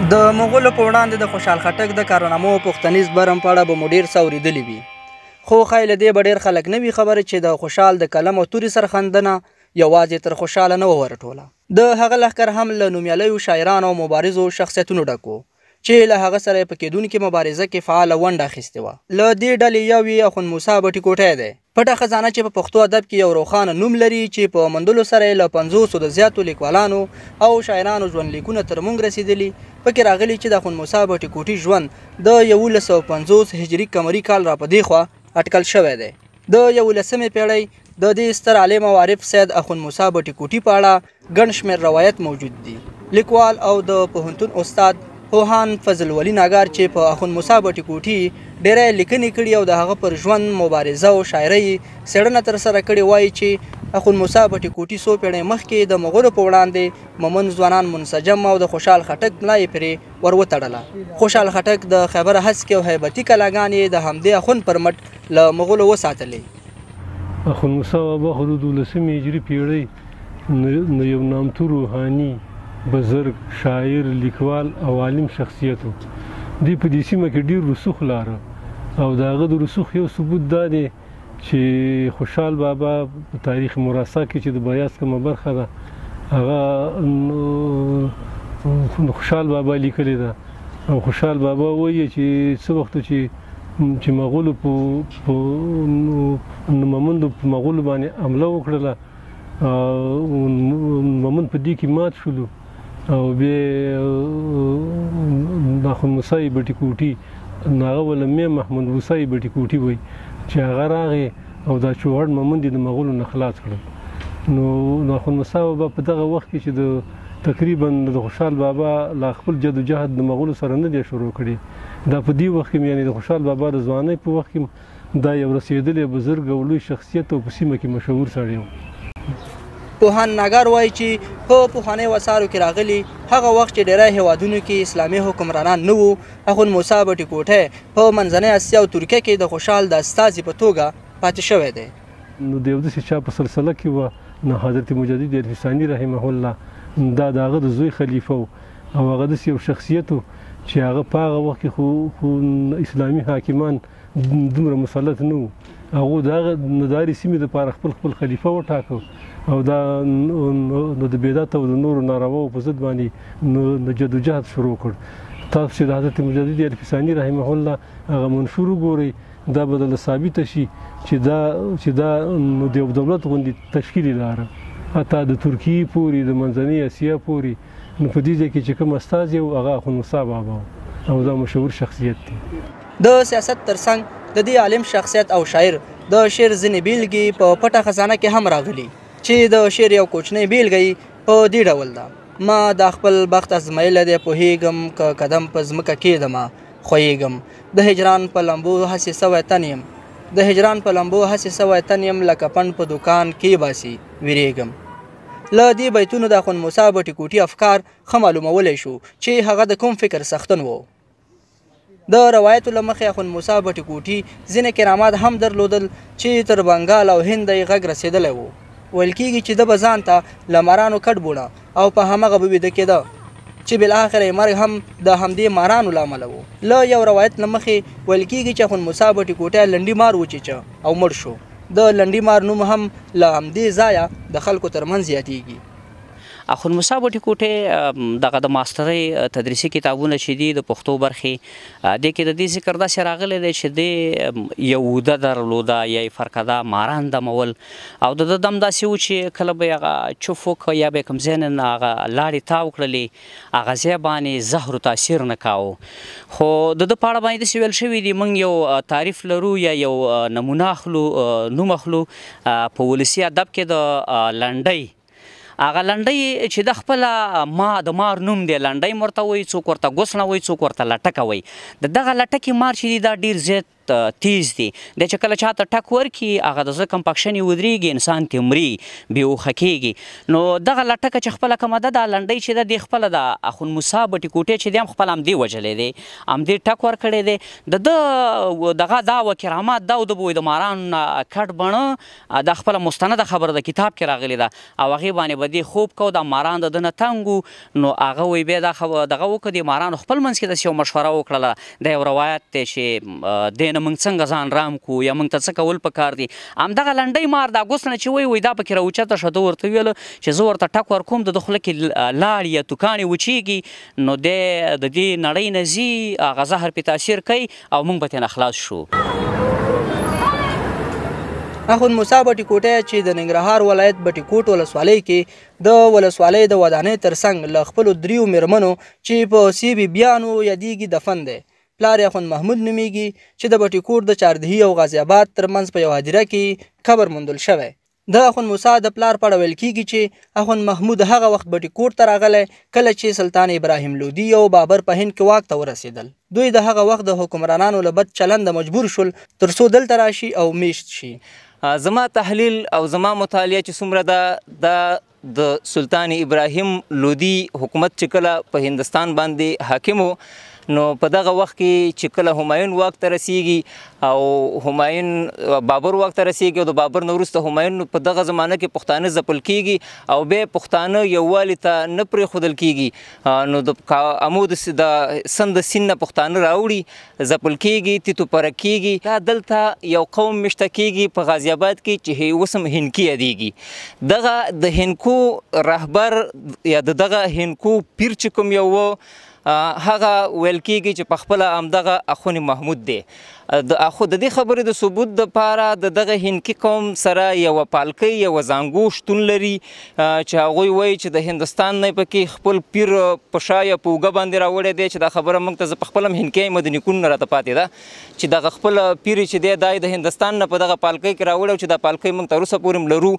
د مغولو په وړاندې د خوشحال خټک د کارنامو پوښتنیز برم په اړه به مو ډېر څه اورېدلي وي، خو ښایي له دې به ډېر خلک نه وي خبره چې د خوشحال د قلم او تورې سرخندنه یوازې تر خوشحاله نه وه ورټوله. د هغه لښکر هم له نومیالیو شاعرانو او مبارزو شخصیتونو ډک و چې له هغه سره یې په کېدونکې مبارزه کې فعاله ونډه اخیستې وه. له دې ډلې یو یې اخند موسی بټي کوټی دی، پټه خزانه چې په پښتو ادب کې یو روښانه نوم لري چې په موندلو سره یې له 50 د زیاتو لیکوالانو او شاعرانو ژوندلیکونه تر موږ رسېدلي. پکې راغلي چې د اخند موسی بټي کوټي ژوند د 1150 هجري قمري کال را په دې خوا اټکل شوی دی. د 11مې پیړۍ د دې ستر عالم او عارف سید اخند موسی بټي کوټي په اړه ګڼ شمېر روایت موجود دي. لیکوال او د پوهنتون استاد پوهان فضل ولي ناګار چې په اخند موسی بټي کوټي ډېری لیکنې کړي او د هغه پر ژوند، مبارزه او شاعرۍ څېړنه ترسره کړې، وایي چې اخند موسی بټي کوټي څو پیړۍ مخکې د مغولو په وړاندې مومند ځوانان منسجم او د خوشحال خټک ملا یې پرې ور وتړله. خوشحال خټک د خیبر هسکې او هیبتي کلاګانې د همدې اخند پر مټ له مغولو وساتلې. اخند موسی بابا خو د 12مې هجري پیړۍ یو نامتو روحاني، بزرګ، شاعر، لیکوال او عالم شخصیت و. دوی په دې سیمه کې ډېر رسوخ لاره او د هغه د رسوخ یو ثبوت دا دی چې خوشحال بابا په تاریخ مراسا کې چې د بیاس کومه برخه ده هغه خوشحال بابا لیکلې ده. او خوشحال بابا وایي چې څه وخت چې مغولو په مومندو په مغولو باندې حمله وکړله، مومند په دې کې مات شولو او بیا د اخند موسی بټي کوټي هغه ول مې محمود موسی بټي کوټي وایي چې هغه راغی او دا چوهړ مومند د مغولو نه خلاص کړل. نو اخند موسی بابا په دغه وخت کې چې د تقریبا د خوشحال بابا لا خپل جدوجهد د مغولو سره نه دی شروع کړی، دا په دې وخت کې یعنې د خوشحال بابا د ځوانۍ په وخت کې دا یو رسېدلی بزرګ او لوی شخصیت او په سیمه کې مشهور سړی و. پوهان ناګار وایي چې په پخوانیو اثارو کې راغلي هغه وخت چې ډېری هیوادونو کې اسلامي حکمرانان نه وو، اخند موسی بټي کوټی په منځنۍ اسیا او ترکیه کې د خوشحال د استازي په توګه پاتې شوی دی. نو د یو داسې چا په سلسله کې وه، نو حضرت مجدد الفساني رحمه الله دا د هغه د زوی خلیفه و او هغه داسې یو شخصیت و چې هغه په هغه وخت کې خو اسلامي حاکمان دومره مسلط نه وو. هغو د هغه دارې سیمې دپاره خپل خلیفه وټاکه او دا نو د بدعت او د نورو نارواو په ضد باندې د جدوجهد شروع کړ. تاسو چې د حضرت مجدد الفساني رحمه الله هغه منشور وګورئ، دا به درله ثابته شي چې دا نو د یو دولت غوندې تشکیلي لاره حتی د ترکیې پورې د منځنۍ اسیا پورې. نو په دې ځای کې چې کوم استازی و هغه اخند موسی بابا او دا مشهور شخصیت دی. د سیاست ترڅنګ د دې عالم شخصیت او شاعر د شعر ځینې بیلګې په پټه خزانه کې هم راغلي چې د شعر یو کوچنی بیلګه په دې ډول ده: ما د خپل بخت ازمایله دی پوهېږم، که قدم په ځمکه کېږدمه خویږم، د هجران په لمبو هسې سوی تن یم، د هجران په لمبو هسې سوی تن یم، لکه پنډ په دوکان کې باسي ویرېږم. له دې بیتونو د اخند موسی بټي کوټي افکار ښه معلومولی شو چې هغه د کوم فکر څښتن و. د روایتو له مخې اخند موسی بټي کوټي ځینې کرامات هم درلودل چې تر بنګال او هند یې غږ رسېدلی و. ویل کېږي چې ده به ځان ته له مارانو کټ بوړه او په همغه به ویده کېده چې بالاخره یې مرګ هم د همدې مارانو له امله و. له یو روایت له مخې ویل کېږي چې اخند موسی بټي کوټی لنډي مار وچیچه او مړ شو. د لنډي مار نوم هم له همدې ځایه د خلکو ترمنځ زیاتیږي. اخند موسی بټي کوټی دغه د ماسترۍ تدریسي کتابونه چې دي د پښتو برخې دې کې د دې ذکر داسې راغلی دی چې د یو اوده درلوده یا یې فرقده ماران دمول او د ده دم داسې و چې کله به یې هغه چوف وکړه یا به یې کوم ځای نه هغه لاړې تاو کړلې هغه ځای باندې زهر و تاثیر نه کاوه. خو د ده په اړه باندې داسې ویل شوي دي موږ یو تعریف لرو یا یو نمونه اخلو، نوم اخلو په ولسي ادب کې د لنډۍ. هغه لنډۍ چې د خپله د مار نوم دی، لنډۍ ورته وایي، څوک ورته ګوسڼه وایي، څوک ورته لټکه وایي. د دغه لټکې مار چې دی دا ډېر زیات تیز دی د چې کله چاته ټک ورکړي هغه د زړه کمپکشن یې ودرېږي انسان ترې مري بېهوښه کېږي نو دغه لټکه چې خپله کومه ده دا لنډۍ چې ده دې خپله د اخون موسی بټي کوټې چې دی هم خپله همدې وژلی دی همدې ټک ورکړی دی د ده دغه دا و کرامات دا و ده به وایي د ماران کټ بڼه دا خپله مستنده خبره د کتاب کې راغلې ده او هغې باندې به دې خوب کو دا ماران د ده نه تنګ نو هغه وایي بیا دا دغه وکړه دې مارانو خپل منځ کې داسې یو مشوره وکړله دا یو روایت دی چې دې نه موږ څنګه ځان رام کړو یا موږ ته څه کول پکار دي همدغه لنډۍ مار دا ګوس نه چې وایي دا پکې راوچته شه ده ورته ویله چې زه ورته ټک ورکوم د ده خوله کې لاړې یا توکاڼې وچیږي نو دی د دې نړۍ نه ځي هغه زهر پې تاثیر کوي او موږ به ترې نه خلاص شو اخون موسی بټي کوټی چې د ننګرهار ولایت بټي کوټ ولسوالۍ کې د ولسوالۍ د ودانۍ ترڅنګ له خپلو دریو میرمنو چې په سی بي بیانو یادیږي دفن دی پلار یې اخون محمود نومیږي چې د بټي کوټ د چاردهي او غازي آباد ترمنځ په یوه هدیره کې قبر موندل شوی د اخون موسی د پلار په اړه ویل کېږي چې اخون محمود هغه وخت بټي کوټ ته راغلی کله چې سلطان ابراهیم لودي او بابر په هند کې واک ته ورسېدل دوی د هغه وخت د حکمرانانو له بد چلنده مجبور شول تر څو دلته راشي او میشت شي زما تحلیل او زما مطالعه چې څومره ده د سلطان ابراهیم لودي حکومت چې کله په هندوستان باندې حاکم و نو په دغه وخت کې چې کله همایون واک ته رسیږي او همایون بابر واک ته رسیږي او د بابر نه وروسته همایون په دغه زمانه کې پښتانه ځپل کېږي او بیا پښتانه یووالي ته نه پرېښودل کېږي نو د امو د سند د سیند نه پښتانه راوړي ځپل کېږي تیتو پرک کېږي دا دلته یو قوم مشته کېږي په غازي آباد کې چې اوس هم هنکي یادېږي دغه د هنکو رهبر یا دغه هنکو پیر چې کوم یو هغه ویل کېږي چې په خپله همدغه اخون محمود دی د دې خبرې د ثبوت دپاره د دغه هنکي قوم سره یوه پالکۍ یوه زانګو شتون لري چې هغوی وایي چې د هندوستان نه پکې خپل پیر په شا یا په اوږه باندې راوړی دی چې دا خبره موږ ته زه په خپله هم هنکي یم د نیکونو نه راته پاتې ده چې دغه خپل پیر چې دی دا د هندوستان نه په دغه پالکۍ کې راوړی او چې دا پالکۍ موږ تر اوسه پورې هم لرو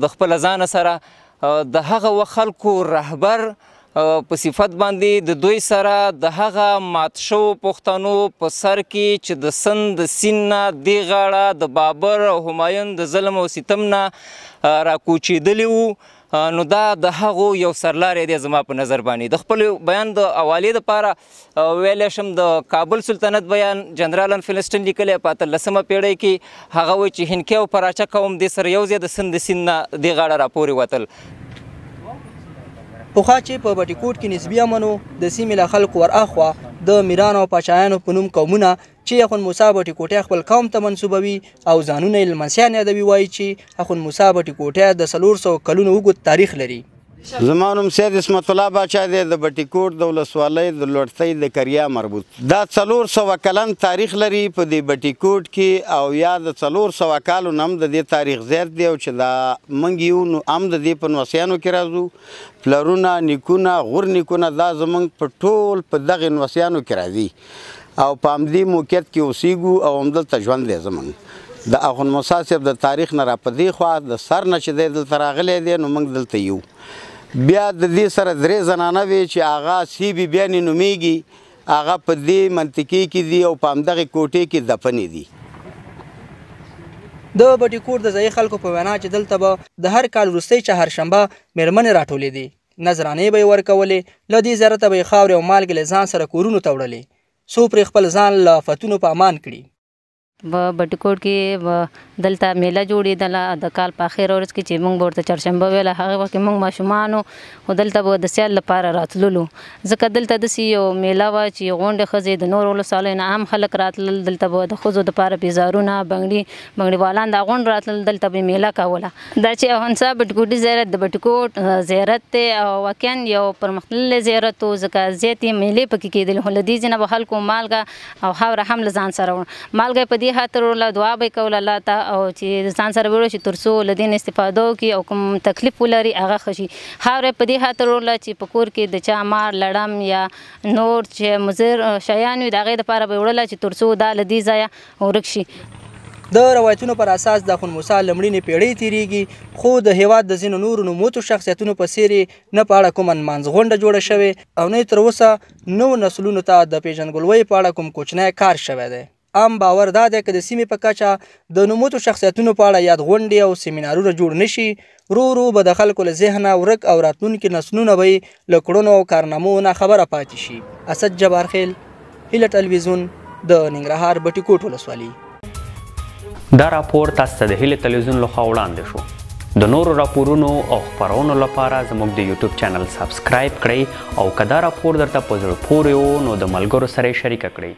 د خپله ځانه سره د هغه خلکو رهبر په صفت باندې د دوی سره د هغه مات شوو پښتنو په سر کې چې د سند د سیند نه دې غاړه د بابر او همایون د ظلم او ستم نه راکوچېدلي وو نو دا د هغو یو سرلاری دی زما په نظر باندې د خپل بیان د حوالې دپاره ویلی شم د کابل سلطنت بیان جنرال فلسټن لیکلی په 18مه پیړۍ کې هغه وایي چې هنکي او پراچه قوم دې سره یو ځای د سند د سیند نه دې غاړه راپورې وتل پخوا چې په بټي کوټ کې نسبي امن و د سیمې له خلکو ور اخوا د میرانو او پاچایانو په نوم قومونه چې اخون موسی بټي کوټی خپل قوم ته منسوبوي او ځانونه یې لمسیان یادوي وایي چې اخون موسی بټي کوټی د 400 کلونو اوږد تاریخ لري زما نوم سید اسمت الله باچا دی د بټي کوټ د ولسوالۍ د لوړتۍ د کریا مربوط دا 400 کلن تاریخ لري په دې بټي کوټ کې او یا د 400 کالو نه هم د دې تاریخ زیات دی او چې دا موږ یو نو هم د دې په نوسیانو کې راځو پلرونه نیکونه غور نیکونه دا زموږ په ټول په دغه نوسیانو کې راځي او په همدې موقعیت کې اوسیږو او همدلته ژوند دی زموږ د اخون موسی صاحب د تاریخ نه را په دې خوا د سر نه چې دی دلته راغلی دی نو موږ دلته یو بیا د دې سره 3 زنانه وي چې هغه سی بي بیانې نومیږي هغه په دې منطقې کې دي او په همدغې کوټې کې دفنې دي د بټي کوټ د ځایي خلکو په وینا چې دلته به د هر کال وروستۍ چهارشنبه میرمنې راټولېدې نذرانې به یې ورکولې له دې زیارته به یې خاورې او مالګې له ځان سره کورونو ته وړلې څو پرې خپل ځان له آفتونو په امان کړي په بټي کوټ کې دلته میله جوړېدله د کال په اخر ورځ کې چې موږ به ورته چهارشنبه ویله هغه وخت کې موږ ماشومان خو دلته به د سیال لپاره راتللو ځکه دلته داسې یو میله وه چې غونډې ښځې د نورو ولسوالیو نه عام خلک راتلل دلته به د ښځو دپاره پیزارونه بنګړي والان دا غونډ راتلل دلته به میله کوله دا چې اخوندصاحب بټي کوټي زیارت د بټي کوټ زیارت دی او واقعا یو پرمختللی زیارت و ځکه زیاتې میلې پکې کېدلې خو له دې ځای نه به خلکو مالګه او خاوره هم له ځان سره مالګه په دې خاطر وړله دعا به یې کوله الله ته او چې ځان سره به وړو چې تر څو له دې نه استفاده وکړي او کوم تکلیف ولري هغه ښه شي خاوره په دې خاطر وړله چې په کور کې د چا مار لړم یا نور چې مضر شیان وي د هغې دپاره به یې وړله چې تر څو دا له دې ځایه ورک شي د روایتونو پر اساس د اخون موسی لمړینې پیړۍ تیریږي خو د هیواد د ځینو نورو نوموتو شخصیتونو په څیر نه په اړه کومه نمانځ غونډه جوړه شوې او نه تر اوسه نوو نسلونو ته د پیژندګلوۍ په اړه کوم کوچنی کار شوی دی عام باور دا دی که د سیمې په کچه د نوموتو شخصیتونو په اړه یاد غونډې او سیمینارونه جوړ نشي ورو ورو به د خلکو له ذهنه ورک او راتلونکي نسلونه به یې له کړنو او کارنامو نه خبره پاتې شي. اسد جبار خیل، هیله ټلویزیون، د ننګرهار بټي کوټ ولسوالي. دا راپور تاسو ته د هیله ټلویزیون لخوا وړاندې شو. د نورو راپورونو او خپرونو لپاره زموږ د یوټیوب چینل سبسکرایب کړئ او که دا راپور درته په زړه پورې و نو د ملګرو سره یې شریکه کړئ.